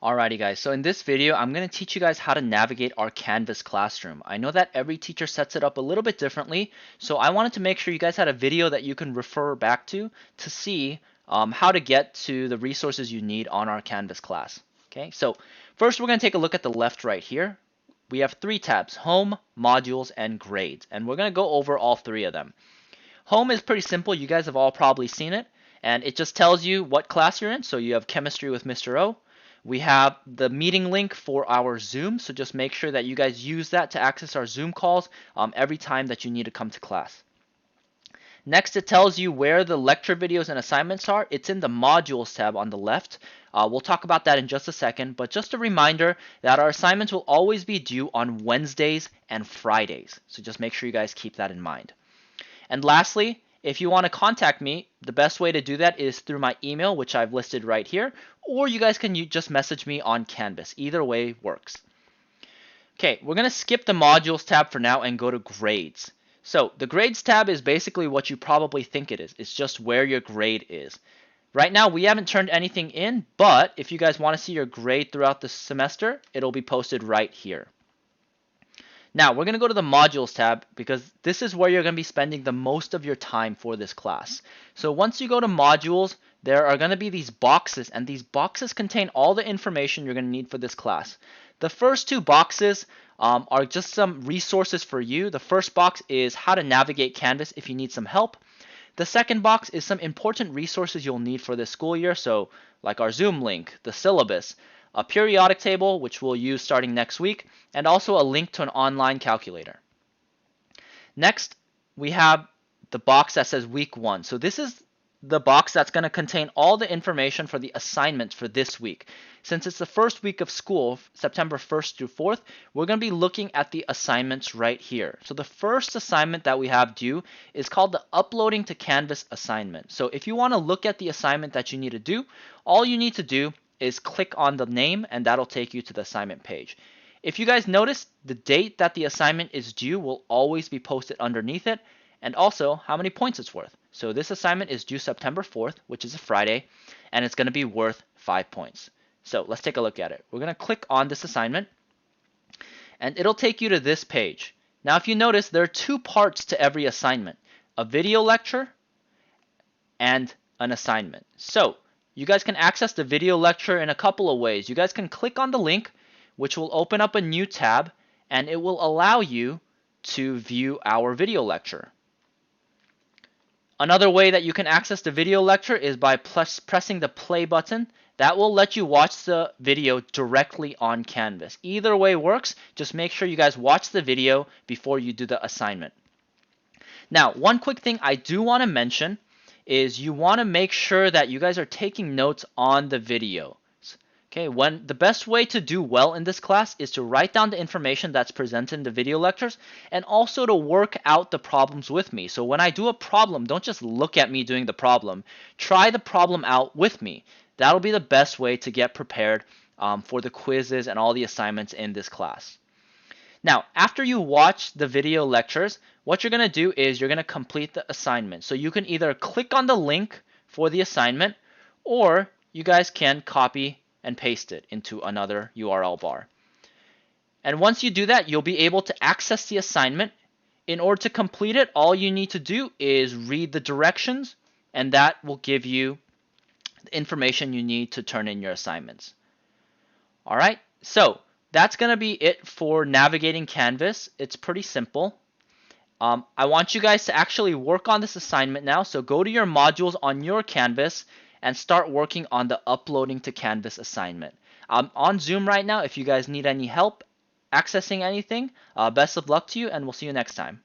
Alrighty guys, so in this video I'm going to teach you guys how to navigate our Canvas classroom. I know that every teacher sets it up a little bit differently, so I wanted to make sure you guys had a video that you can refer back to see how to get to the resources you need on our Canvas class. Okay, so first we're going to take a look at the left right here. We have three tabs: Home, Modules, and Grades, and we're going to go over all three of them. Home is pretty simple. You guys have all probably seen it, and it just tells you what class you're in. So you have Chemistry with Mr. O. We have the meeting link for our Zoom, so just make sure that you guys use that to access our Zoom calls every time that you need to come to class. Next, it tells you where the lecture videos and assignments are. It's in the Modules tab on the left. We'll talk about that in just a second, but just a reminder that our assignments will always be due on Wednesdays and Fridays, so just make sure you guys keep that in mind. And lastly, if you want to contact me, the best way to do that is through my email, which I've listed right here, or you guys can just message me on Canvas. Either way works. Okay, we're going to skip the Modules tab for now and go to Grades. So the Grades tab is basically what you probably think it is. It's just where your grade is. Right now, we haven't turned anything in, but if you guys want to see your grade throughout the semester, it'll be posted right here. Now, we're going to go to the Modules tab because this is where you're going to be spending the most of your time for this class. So once you go to Modules, there are going to be these boxes, and these boxes contain all the information you're going to need for this class. The first two boxes are just some resources for you. The first box is how to navigate Canvas if you need some help. The second box is some important resources you'll need for this school year, so like our Zoom link, the syllabus, a periodic table, which we'll use starting next week, and also a link to an online calculator. Next, we have the box that says week 1. So this is the box that's going to contain all the information for the assignments for this week. Since it's the first week of school, September 1st through 4th, we're going to be looking at the assignments right here. So the first assignment that we have due is called the Uploading to Canvas assignment. So if you want to look at the assignment that you need to do, all you need to do is click on the name, and that'll take you to the assignment page. If you guys notice, the date that the assignment is due will always be posted underneath it, and also how many points it's worth. So this assignment is due September 4th, which is a Friday, and it's going to be worth 5 points. So let's take a look at it. We're going to click on this assignment, and it'll take you to this page. Now if you notice, there are two parts to every assignment: a video lecture and an assignment. So you guys can access the video lecture in a couple of ways. You guys can click on the link, which will open up a new tab, and it will allow you to view our video lecture. Another way that you can access the video lecture is by pressing the play button. That will let you watch the video directly on Canvas. Either way works. Just make sure you guys watch the video before you do the assignment. Now, one quick thing I do want to mention is you want to make sure that you guys are taking notes on the video. Okay, the best way to do well in this class is to write down the information that's presented in the video lectures, and also to work out the problems with me. So when I do a problem, don't just look at me doing the problem. Try the problem out with me. That'll be the best way to get prepared for the quizzes and all the assignments in this class. Now, after you watch the video lectures, what you're going to do is you're going to complete the assignment. So you can either click on the link for the assignment, or you guys can copy and paste it into another URL bar. And once you do that, you'll be able to access the assignment. In order to complete it, all you need to do is read the directions, and that will give you the information you need to turn in your assignments. All right, so that's going to be it for navigating Canvas. It's pretty simple. I want you guys to actually work on this assignment now. So go to your modules on your Canvas and start working on the Uploading to Canvas assignment. I'm on Zoom right now. If you guys need any help accessing anything, best of luck to you, and we'll see you next time.